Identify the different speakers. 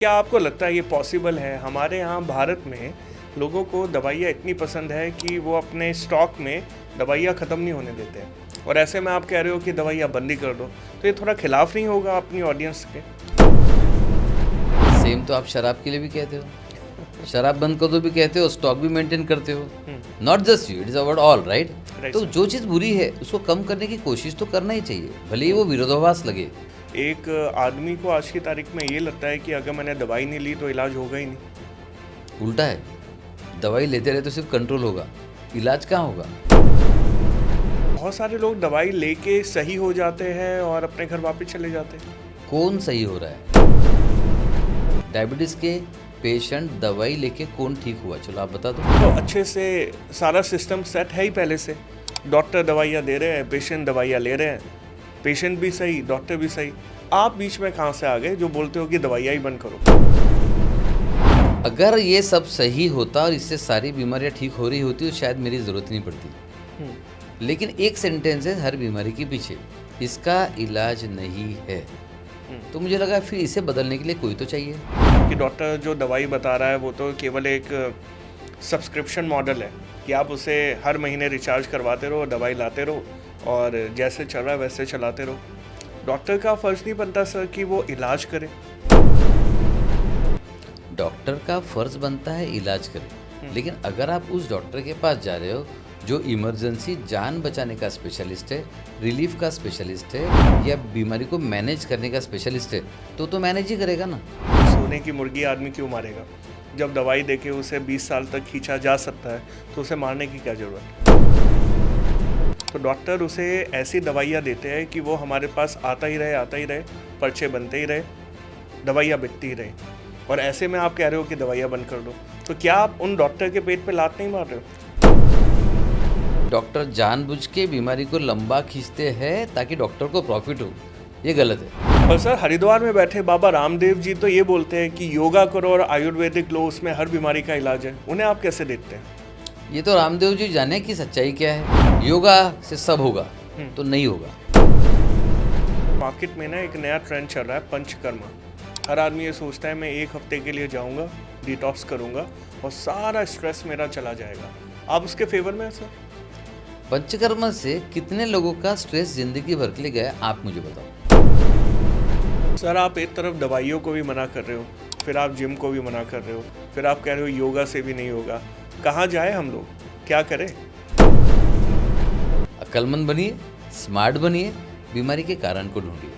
Speaker 1: क्या आपको लगता है ये पॉसिबल है? हमारे यहाँ भारत में लोगों को दवाइयाँ इतनी पसंद है कि वो अपने स्टॉक में दवाइयाँ ख़त्म नहीं होने देते हैं, और ऐसे में आप कह रहे हो कि दवाइयाँ बंद ही कर दो, तो ये थोड़ा खिलाफ नहीं होगा अपनी ऑडियंस के?
Speaker 2: सेम तो आप शराब के लिए भी कहते हो, शराब बंद कर दो भी कहते हो, स्टॉक भी मेंटेन करते हो। Not just you, it is about all, right? तो जो चीज़ बुरी है उसको कम करने की कोशिश तो करना ही चाहिए, भले ही वो विरोधाभास लगे।
Speaker 1: एक आदमी को आज की तारीख में ये लगता है कि अगर मैंने दवाई नहीं ली तो इलाज होगा ही नहीं।
Speaker 2: उल्टा है, दवाई लेते रहे तो सिर्फ कंट्रोल होगा, इलाज कहाँ होगा।
Speaker 1: बहुत सारे लोग दवाई लेके सही हो जाते हैं और अपने घर वापस चले जाते हैं।
Speaker 2: कौन सही हो रहा है? डायबिटीज़ के पेशेंट दवाई लेके कौन ठीक हुआ, चलो आप बता दो।
Speaker 1: तो अच्छे से सारा सिस्टम सेट है ही पहले से, डॉक्टर दवाइयाँ दे रहे हैं, पेशेंट दवाइयाँ ले रहे हैं, पेशेंट भी सही, डॉक्टर भी सही। आप बीच में कहाँ से आ गए जो बोलते हो कि दवाइयाँ ही बंद करो?
Speaker 2: अगर ये सब सही होता और इससे सारी बीमारियां ठीक हो रही होती तो शायद मेरी ज़रूरत नहीं पड़ती। लेकिन एक सेंटेंस है हर बीमारी के पीछे, इसका इलाज नहीं है। तो मुझे लगा फिर इसे बदलने के लिए कोई तो चाहिए।
Speaker 1: कि डॉक्टर जो दवाई बता रहा है वो तो केवल एक सब्सक्रिप्शन मॉडल है कि आप उसे हर महीने रिचार्ज करवाते रहो, दवाई लाते रहो और जैसे चल रहा है वैसे चलाते रहो। डॉक्टर का फ़र्ज़ नहीं बनता सर कि वो इलाज करे?
Speaker 2: डॉक्टर का फ़र्ज़ बनता है इलाज करे, लेकिन अगर आप उस डॉक्टर के पास जा रहे हो जो इमरजेंसी जान बचाने का स्पेशलिस्ट है, रिलीफ का स्पेशलिस्ट है, या बीमारी को मैनेज करने का स्पेशलिस्ट है, तो मैनेज ही करेगा ना।
Speaker 1: सोने की मुर्गी आदमी क्यों मारेगा? जब दवाई देके उसे 20 साल तक खींचा जा सकता है तो उसे मारने की क्या ज़रूरत? तो डॉक्टर उसे ऐसी दवाइयाँ देते हैं कि वो हमारे पास आता ही रहे, पर्चे बनते ही रहे, दवाइयाँ बिकती ही रहे, और ऐसे में आप कह रहे हो कि दवाइयाँ बंद कर दो। तो क्या आप उन डॉक्टर के पेट पे लात नहीं मार रहे हो?
Speaker 2: डॉक्टर जानबूझ के बीमारी को लंबा खींचते हैं ताकि डॉक्टर को प्रॉफिट हो, ये गलत है।
Speaker 1: पर सर हरिद्वार में बैठे बाबा रामदेव जी तो ये बोलते हैं कि योगा करो और आयुर्वेदिक लो, उसमें हर बीमारी का इलाज है। उन्हें आप कैसे देखते हैं?
Speaker 2: ये तो रामदेव जी जाने की सच्चाई क्या है। योगा से सब होगा तो नहीं होगा।
Speaker 1: मार्केट में ना एक नया ट्रेंड चल रहा है, पंचकर्मा। हर आदमी ये सोचता है मैं एक हफ्ते के लिए जाऊंगा, डिटॉक्स करूंगा और सारा स्ट्रेस मेरा चला जाएगा। आप उसके फेवर में हैं सर?
Speaker 2: पंचकर्मा से कितने लोगों का स्ट्रेस जिंदगी भर के लिए गया, आप मुझे बताओ।
Speaker 1: सर आप एक तरफ दवाइयों को भी मना कर रहे हो, फिर आप जिम को भी मना कर रहे हो, फिर आप कह रहे हो योगा से भी नहीं होगा। कहाँ जाए हम लोग, क्या करें?
Speaker 2: अक्लमंद बनिए, स्मार्ट बनिए, बीमारी के कारण को ढूंढिए।